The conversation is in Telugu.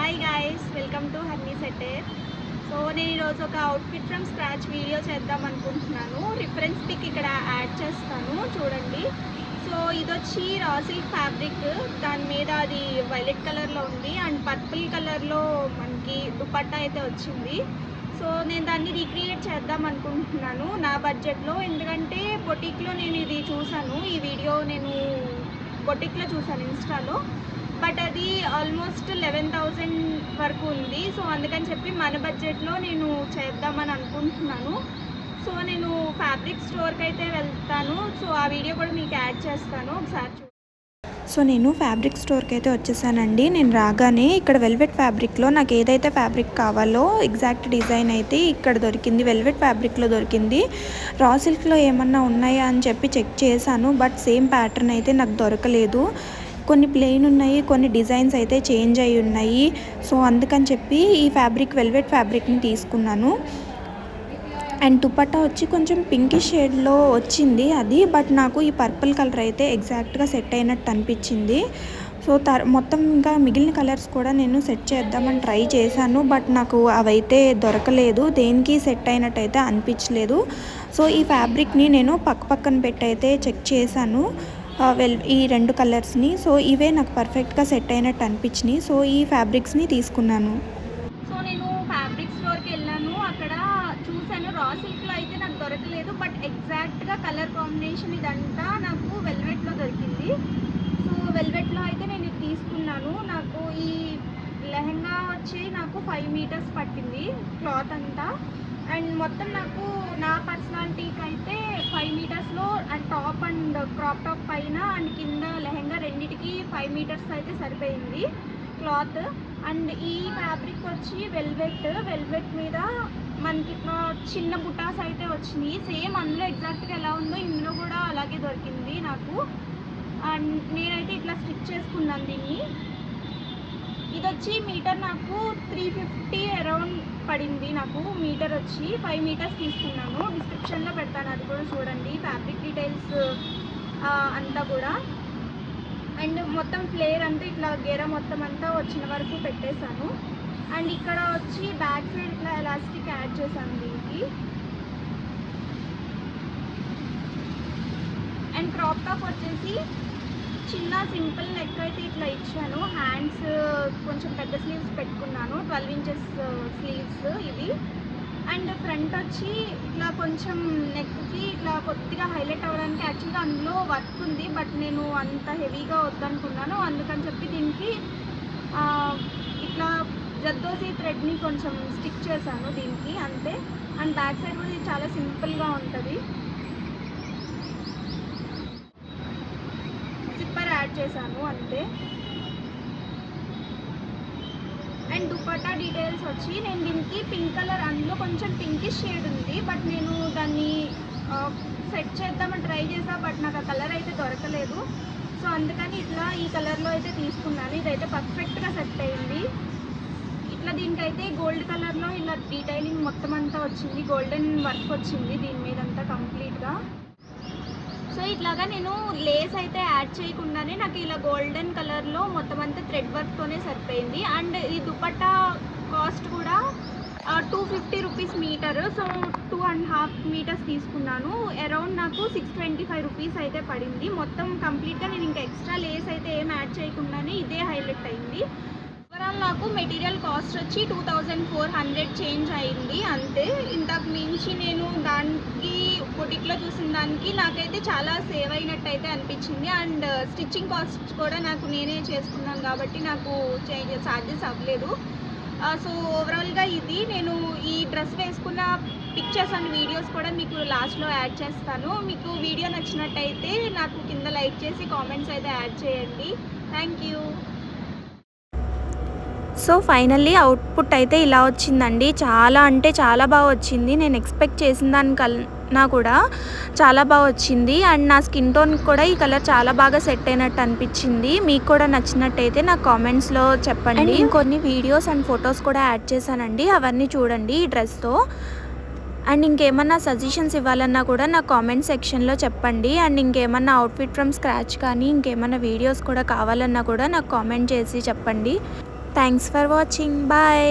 హాయ్ గాయ్స్, వెల్కమ్ టు హర్నీ సెటర్. సో నేను ఈరోజు ఒక అవుట్ఫిట్ ఫ్రమ్ స్క్రాచ్ వీడియో చేద్దాం అనుకుంటున్నాను. రిఫరెన్స్ పిక్ ఇక్కడ యాడ్ చేస్తాను చూడండి. సో ఇది వచ్చి రా సిల్క్ ఫ్యాబ్రిక్, దాని మీద అది వైలెట్ కలర్లో ఉంది అండ్ పర్పుల్ కలర్లో మనకి దుపట్టా అయితే వచ్చింది. సో నేను దాన్ని రీక్రియేట్ చేద్దాం అనుకుంటున్నాను నా బడ్జెట్లో. ఎందుకంటే బొటిక్లో నేను ఇది చూసాను, ఈ వీడియో నేను బొటిక్లో చూసాను ఇన్స్టాలో. బట్ అది ఆల్మోస్ట్ 11,000 వరకు ఉంది. సో అందుకని చెప్పి మన బడ్జెట్లో నేను చేద్దామని అనుకుంటున్నాను. సో నేను ఫ్యాబ్రిక్ స్టోర్కి అయితే వెళ్తాను. సో ఆ వీడియో కూడా మీకు యాడ్ చేస్తాను, ఒకసారి సో నేను ఫ్యాబ్రిక్ స్టోర్కి అయితే వచ్చేసానండి. నేను రాగానే ఇక్కడ వెల్వెట్ ఫ్యాబ్రిక్లో నాకు ఏదైతే ఫ్యాబ్రిక్ కావాలో ఎగ్జాక్ట్ డిజైన్ అయితే ఇక్కడ దొరికింది, వెల్వెట్ ఫ్యాబ్రిక్లో దొరికింది. రా సిల్క్లో ఏమన్నా ఉన్నాయా అని చెప్పి చెక్ చేశాను, బట్ సేమ్ ప్యాటర్న్ అయితే నాకు దొరకలేదు. కొన్ని ప్లెయిన్ ఉన్నాయి, కొన్ని డిజైన్స్ అయితే చేంజ్ అయి ఉన్నాయి. సో అందుకని చెప్పి ఈ ఫ్యాబ్రిక్ వెల్వెట్ ఫ్యాబ్రిక్ని తీసుకున్నాను. అండ్ దుపట్టా వచ్చి కొంచెం పింకిష్ షేడ్లో వచ్చింది అది, బట్ నాకు ఈ పర్పుల్ కలర్ అయితే ఎగ్జాక్ట్గా సెట్ అయినట్టు అనిపించింది. సో మొత్తం ఇంకా మిగిలిన కలర్స్ కూడా నేను సెట్ చేద్దామని ట్రై చేశాను, బట్ నాకు అవైతే దొరకలేదు, దేనికి సెట్ అయినట్టు అయితే అనిపించలేదు. సో ఈ ఫ్యాబ్రిక్ని నేను పక్కన పెట్టి అయితే చెక్ చేశాను, ఈ రెండు కలర్స్ని. సో ఇవే నాకు పర్ఫెక్ట్గా సెట్ అయినట్టు అనిపించినాయి. సో ఈ ఫ్యాబ్రిక్స్ని తీసుకున్నాను. సో నేను ఫ్యాబ్రిక్ స్టోర్కి వెళ్ళాను, అక్కడ చూసాను రా సిల్క్లో అయితే నాకు దొరకలేదు. బట్ ఎగ్జాక్ట్గా కలర్ కాంబినేషన్ ఇదంతా నాకు వెల్వెట్లో దొరికింది. సో వెల్వెట్లో అయితే నేను ఇది తీసుకున్నాను. నాకు ఈ లెహంగా వచ్చి నాకు 5 మీటర్స్ పట్టింది క్లాత్ అంతా. అండ్ మొత్తం నాకు నా పర్సనాలిటీకి అయితే 5 మీటర్స్లో and top and crop top పైన అండ్ కింద లెహంగా రెండిటికి 5 మీటర్స్ అయితే సరిపోయింది క్లాత్. అండ్ ఈ ఫ్యాబ్రిక్ వచ్చి వెల్వెట్ మీద మనకి ఇట్లా చిన్న బుటాస్ అయితే వచ్చినాయి. సేమ్ అందులో ఎగ్జాక్ట్గా ఎలా ఉందో ఇందులో కూడా అలాగే దొరికింది నాకు. అండ్ నేనైతే ఇట్లా స్టిచ్ చేసుకున్నాను దీన్ని. ఇది వచ్చి మీటర్ నాకు 350 అరౌండ్ పడింది. నాకు మీటర్ వచ్చి 5 మీటర్స్ తీసుకున్నాను. డిస్క్రిప్షన్లో పెడతాను, అది కూడా చూడండి, ఫ్యాబ్రిక్ డీటెయిల్స్ అంతా కూడా. అండ్ మొత్తం ఫ్లేర్ అంతా ఇట్లా గేర మొత్తం అంతా వచ్చిన వరకు పెట్టేశాను. అండ్ ఇక్కడ వచ్చి బ్యాక్ సైడ్ ఇట్లా ఎలాస్టిక్ యాడ్ చేశాను దీనికి. అండ్ క్రాప్ టాప్ వచ్చేసి చిన్న సింపుల్ నెక్ అయితే ఇట్లా ఇచ్చాను. హ్యాండ్స్ కొంచెం పెద్ద స్లీవ్స్ పెట్టుకున్నాను, 12 ఇంచెస్ స్లీవ్స్ ఇవి. అండ్ ఫ్రంట్ వచ్చి ఇట్లా కొంచెం నెక్కి ఇట్లా కొద్దిగా హైలైట్ అవ్వడానికి యాక్చువల్గా అందులో వర్క్ ఉంది, బట్ నేను అంత హెవీగా వద్దనుకున్నాను. అందుకని చెప్పి దీనికి ఇట్లా జద్దోసి థ్రెడ్ని కొంచెం స్టిక్ చేశాను దీనికి, అంతే. అండ్ బ్యాక్ సైడ్ కూడా ఇది చాలా సింపుల్గా ఉంటుంది. జిప్పర్ యాడ్ చేశాను అంతే. అండ్ దుపట్టా డీటెయిల్స్ వచ్చి నేను దీనికి పింక్ కలర్, అందులో కొంచెం పింకిష్ షేడ్ ఉంది, బట్ నేను దాన్ని సెట్ చేద్దామని ట్రై చేసా, బట్ నాకు ఆ కలర్ అయితే దొరకలేదు. సో అందుకని ఇట్లా ఈ కలర్లో అయితే తీసుకున్నాను. ఇదైతే పర్ఫెక్ట్గా సెట్ అయింది. ఇట్లా దీనికైతే గోల్డ్ కలర్లో ఇలా డీటెయిలింగ్ మొత్తం అంతా వచ్చింది, గోల్డెన్ వర్క్ వచ్చింది దీని మీద అంతా కంప్లీట్గా. సో ఇట్లాగా నేను లేస్ అయితే యాడ్ చేయకుండానే నాకు ఇలా గోల్డెన్ కలర్లో మొత్తం అంతా థ్రెడ్ వర్క్తోనే సరిపోయింది. అండ్ ఈ దుపట్టా కాస్ట్ కూడా 250 రూపీస్ మీటర్. సో 2.5 మీటర్స్ తీసుకున్నాను. అరౌండ్ నాకు 625 రూపీస్ అయితే పడింది మొత్తం కంప్లీట్గా. నేను ఇంకా ఎక్స్ట్రా లేస్ అయితే ఏం యాడ్ చేయకుండానే ఇదే హైలైట్ అయింది. ఓవరాల్ నాకు మెటీరియల్ కాస్ట్ వచ్చి 2400 చేంజ్ అయింది అంతే. ఇంతకు మించి నేను దానికి బొటిక్లో చూసిన దానికి నాకైతే చాలా సేవ్ అయినట్టు అయితే అనిపించింది. అండ్ స్టిచ్చింగ్ కాస్ట్ కూడా నాకు నేనే చేసుకున్నాను కాబట్టి నాకు ఛార్జెస్ అవ్వలేదు. సో ఓవరాల్గా ఇది నేను ఈ డ్రెస్ వేసుకున్న పిక్చర్స్ అండ్ వీడియోస్ కూడా మీకు లాస్ట్లో యాడ్ చేస్తాను. మీకు వీడియో నచ్చినట్టయితే నాకు కింద లైక్ చేసి కామెంట్స్ అయితే యాడ్ చేయండి. Thank you. So finally output అయితే ఇలా వచ్చిందండి. చాలా అంటే చాలా బాగా వచ్చింది. నేను ఎక్స్పెక్ట్ చేసిన దానికన్నా కూడా చాలా బాగా వచ్చింది. అండ్ నా స్కిన్ టోన్కి కూడా ఈ కలర్ చాలా బాగా సెట్ అయినట్టు అనిపించింది. మీకు కూడా నచ్చినట్టయితే నాకు కామెంట్స్లో చెప్పండి. ఇంకొన్ని వీడియోస్ అండ్ ఫొటోస్ కూడా యాడ్ చేశానండి, అవన్నీ చూడండి ఈ డ్రెస్తో. అండ్ ఇంకేమన్నా సజెషన్స్ ఇవ్వాలన్నా కూడా నాకు కామెంట్ సెక్షన్లో చెప్పండి. అండ్ ఇంకేమన్నా అవుట్ఫిట్ ఫ్రమ్ స్క్రాచ్ కానీ ఇంకేమన్నా వీడియోస్ కూడా కావాలన్నా కూడా నాకు కామెంట్ చేసి చెప్పండి. Thanks for watching bye.